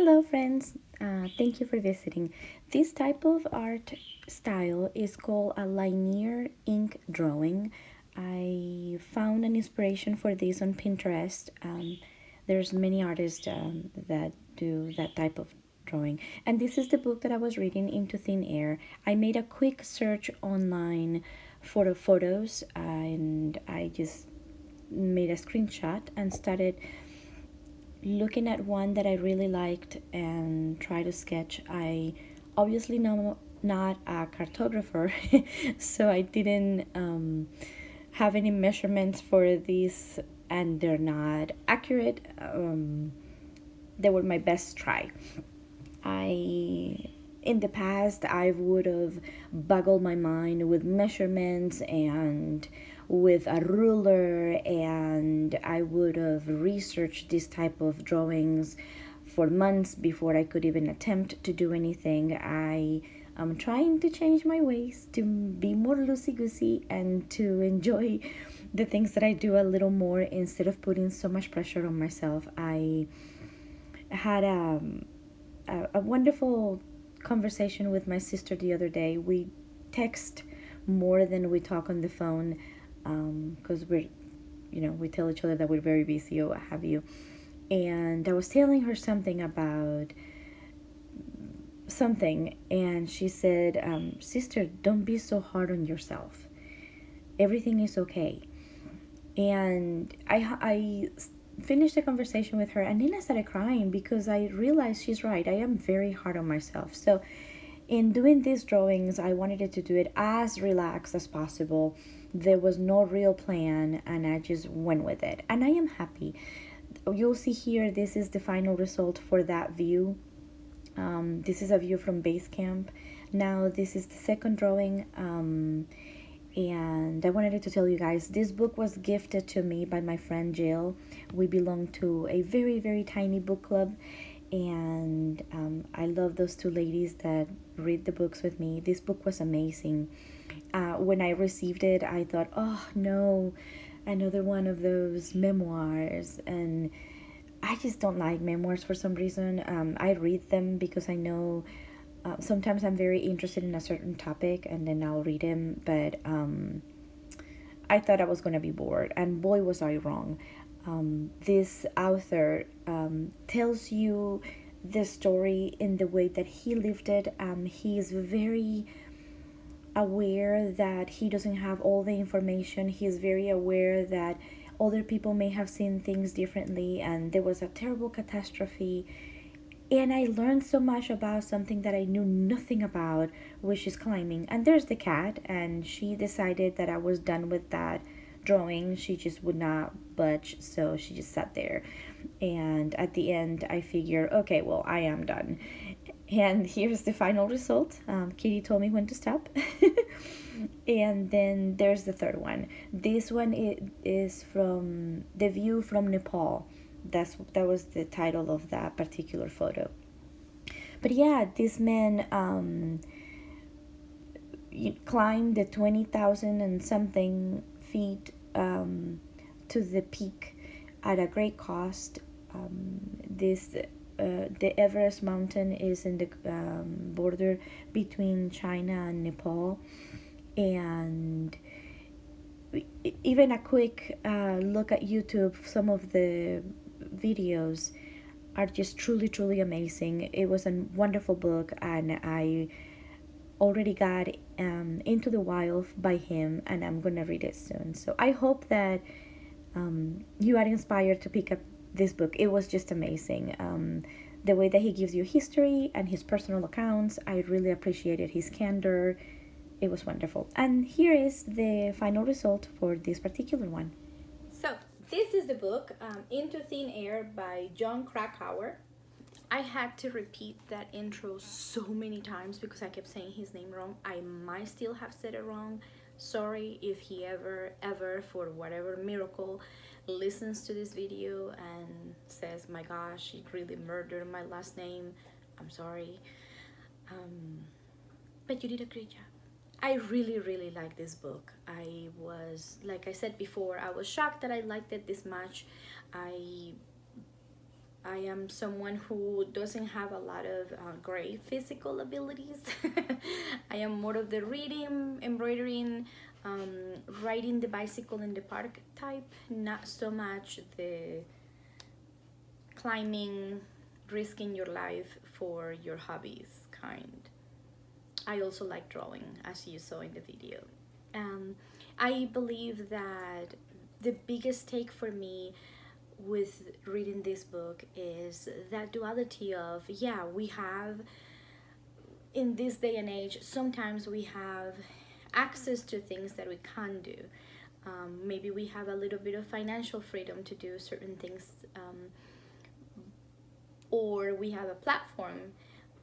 Hello, friends. Thank you for visiting. This type of art style is called a linear ink drawing. I found an inspiration for this on Pinterest. There's many artists that do that type of drawing, and this is the book that I was reading, Into Thin Air. I made a quick search online for the photos, and I just made a screenshot and started looking at one that I really liked and try to sketch. I obviously not a cartographer, so I didn't have any measurements for these, and they're not accurate. They were my best try. I in the past I would have boggled my mind with measurements and with a ruler, and I would have researched this type of drawings for months before I could even attempt to do anything. I am trying to change my ways to be more loosey goosey and to enjoy the things that I do a little more instead of putting so much pressure on myself. I had a wonderful conversation with my sister the other day. We text more than we talk on the phone because we tell each other that we're very busy or what have you. And I was telling her something about something, and she said, Sister, don't be so hard on yourself. Everything is okay. And I finished the conversation with her, and then I started crying because I realized she's right. I am very hard on myself. So in doing these drawings, I wanted to do it as relaxed as possible. There was no real plan, and I just went with it, and I am happy. You'll see here, this is the final result for that view. This is a view from base camp. Now this is the second drawing, and I wanted to tell you guys, this book was gifted to me by my friend Jill. We belong to a very, very tiny book club, and I love those two ladies that read the books with me. This book was amazing. When I received it, I thought, oh no, another one of those memoirs. And I just don't like memoirs for some reason. I read them because I know sometimes I'm very interested in a certain topic, and then I'll read them, but I thought I was going to be bored, and boy was I wrong. This author tells you the story in the way that he lived it. He is very aware that he doesn't have all the information. He is very aware that other people may have seen things differently, and there was a terrible catastrophe. And I learned so much about something that I knew nothing about, which is climbing. And there's the cat, and she decided that I was done with that drawing. She just would not budge, so she just sat there. And at the end, I figured, okay, well, I am done. And here's the final result. Kitty told me when to stop. And then there's the third one. This one is from the view from Nepal. That was the title of that particular photo. But yeah, this man climbed the 20,000 and something feet to the peak at a great cost. The Everest mountain is in the border between China and Nepal, and even a quick look at YouTube, some of the videos are just truly, truly amazing. It was a wonderful book, and I already got Into the Wild by him, and I'm gonna read it soon. So I hope that you are inspired to pick up this book. It was just amazing. The way that he gives you history and his personal accounts, I really appreciated his candor. It was wonderful. And here is the final result for this particular one. So this is the book, Into Thin Air by Jon Krakauer. I had to repeat that intro so many times because I kept saying his name wrong. I might still have said it wrong. Sorry if he ever, for whatever miracle, listens to this video and says, my gosh, he really murdered my last name. I'm sorry. But you did a great job. I really, really like this book. I was, like I said before, I was shocked that I liked it this much. I I am someone who doesn't have a lot of great physical abilities. I am more of the reading, embroidering, riding the bicycle in the park type, not so much the climbing, risking your life for your hobbies kind. I also like drawing, as you saw in the video. Um, I believe that the biggest take for me with reading this book is that duality of, yeah, we have, in this day and age, sometimes we have access to things that we can't do. Maybe we have a little bit of financial freedom to do certain things, or we have a platform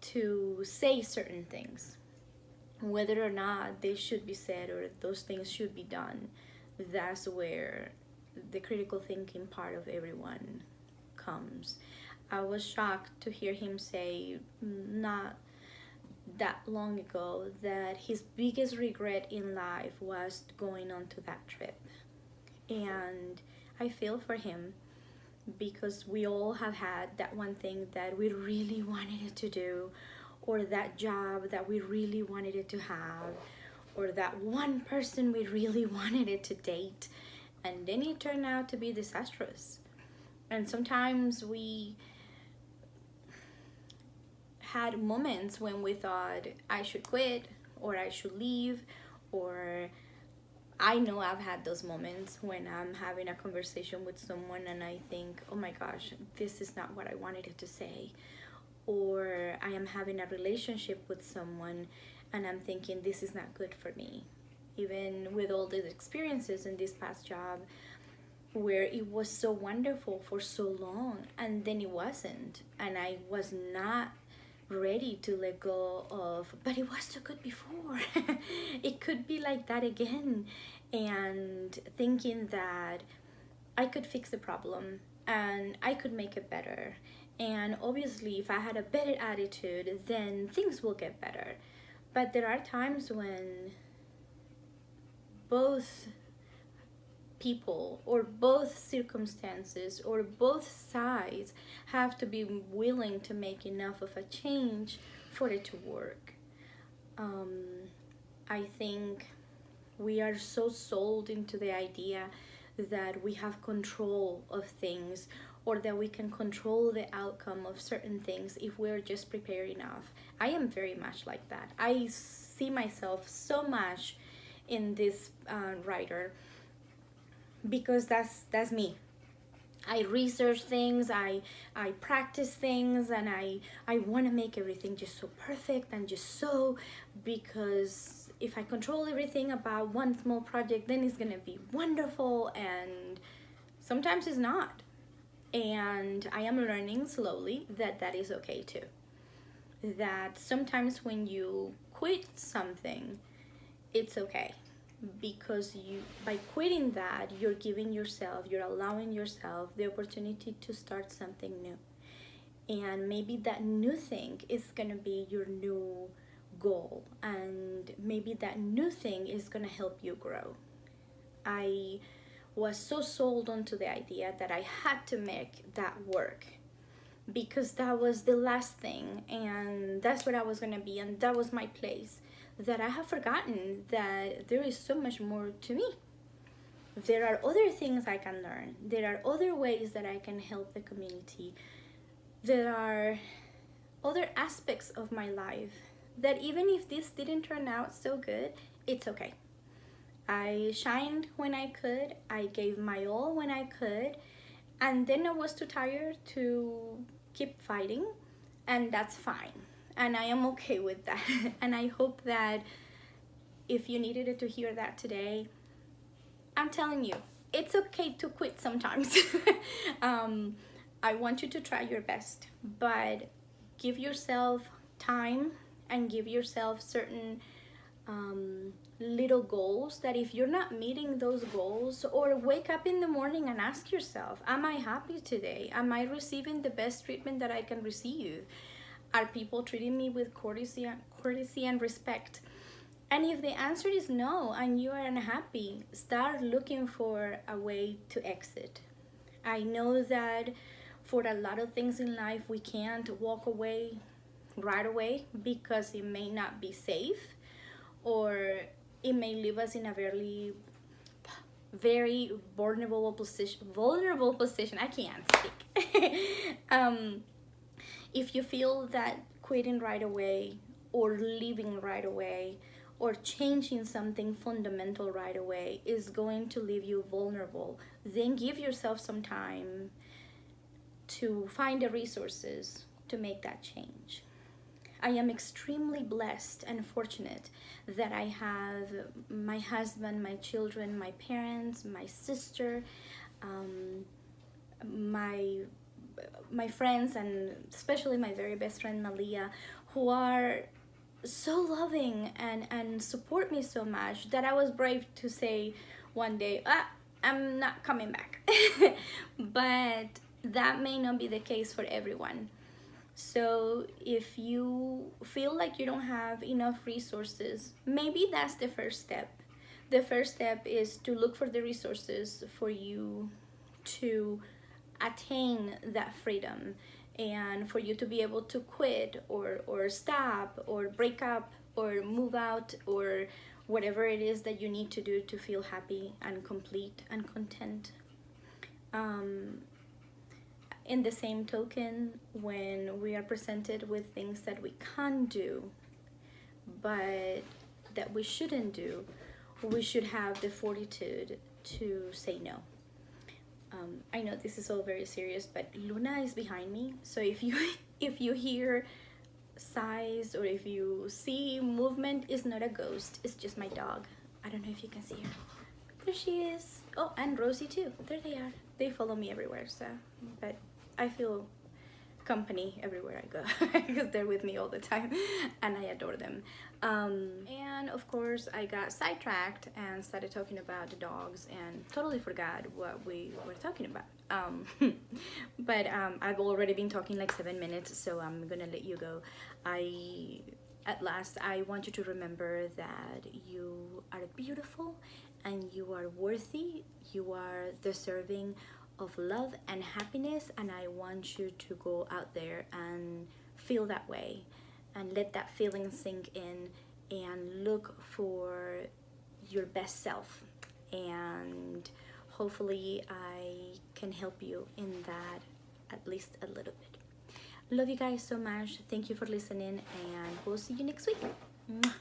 to say certain things. Whether or not they should be said or those things should be done, that's where the critical thinking part of everyone comes. I was shocked to hear him say not that long ago that his biggest regret in life was going on to that trip. And I feel for him, because we all have had that one thing that we really wanted to do, or that job that we really wanted it to have, or that one person we really wanted it to date, and then it turned out to be disastrous. And sometimes we had moments when we thought, I should quit, or I should leave, or I know I've had those moments when I'm having a conversation with someone and I think, oh my gosh, this is not what I wanted it to say. Or I am having a relationship with someone and I'm thinking, this is not good for me. Even with all these experiences in this past job, where it was so wonderful for so long and then it wasn't, and I was not ready to let go of, but it was so good before. It could be like that again, and thinking that I could fix the problem and I could make it better, and obviously if I had a better attitude then things will get better. But there are times when both people or both circumstances or both sides have to be willing to make enough of a change for it to work. I think we are so sold into the idea that we have control of things, or that we can control the outcome of certain things if we're just prepared enough. I am very much like that. I see myself so much in this writer, because that's me. I research things, I practice things, and I want to make everything just so perfect and just so, because if I control everything about one small project, then it's gonna be wonderful, and sometimes it's not. And I am learning slowly that that is okay too. That sometimes when you quit something, it's okay, because you, by quitting that, you're giving yourself, you're allowing yourself the opportunity to start something new. And maybe that new thing is going to be your new goal, and maybe that new thing is going to help you grow. I was so sold onto the idea that I had to make that work, because that was the last thing and that's what I was going to be and that was my place, that I have forgotten that there is so much more to me. There are other things I can learn. There are other ways that I can help the community. There are other aspects of my life that even if this didn't turn out so good, it's okay. I shined when I could. I gave my all when I could. And then I was too tired to keep fighting. And that's fine. And I am okay with that. And I hope that if you needed to hear that today, I'm telling you, it's okay to quit sometimes. I want you to try your best, but give yourself time and give yourself certain little goals, that if you're not meeting those goals, or wake up in the morning and ask yourself, am I happy today? Am I receiving the best treatment that I can receive? Are people treating me with courtesy and respect? And if the answer is no and you are unhappy, start looking for a way to exit. I know that For a lot of things in life, we can't walk away right away because it may not be safe, or it may leave us in a very vulnerable position. I can't speak. If you feel that quitting right away, or leaving right away, or changing something fundamental right away is going to leave you vulnerable, then give yourself some time to find the resources to make that change. I am extremely blessed and fortunate that I have my husband, my children, my parents, my sister, my friends, and especially my very best friend Malia, who are so loving and support me so much that I was brave to say one day, I'm not coming back. But that may not be the case for everyone. So if you feel like you don't have enough resources, maybe that's the first step. The first step is to look for the resources for you to attain that freedom, and for you to be able to quit or stop or break up or move out, or whatever it is that you need to do to feel happy and complete and content. In the same token, when we are presented with things that we can't do, but that we shouldn't do, we should have the fortitude to say no. I know this is all very serious, but Luna is behind me, so if you hear sighs or if you see movement, it's not a ghost, it's just my dog. I don't know if you can see her. There she is. Oh, and Rosie too. There they are. They follow me everywhere, so, but I feel company everywhere I go because they're with me all the time and I adore them. And of course I got sidetracked and started talking about the dogs and totally forgot what we were talking about. But I've already been talking like 7 minutes, so I'm gonna let you go. At last, I want you to remember that you are beautiful and you are worthy, you are deserving of love and happiness, and I want you to go out there and feel that way and let that feeling sink in and look for your best self, and hopefully I can help you in that at least a little bit. Love you guys so much. Thank you for listening, and we'll see you next week. Mwah.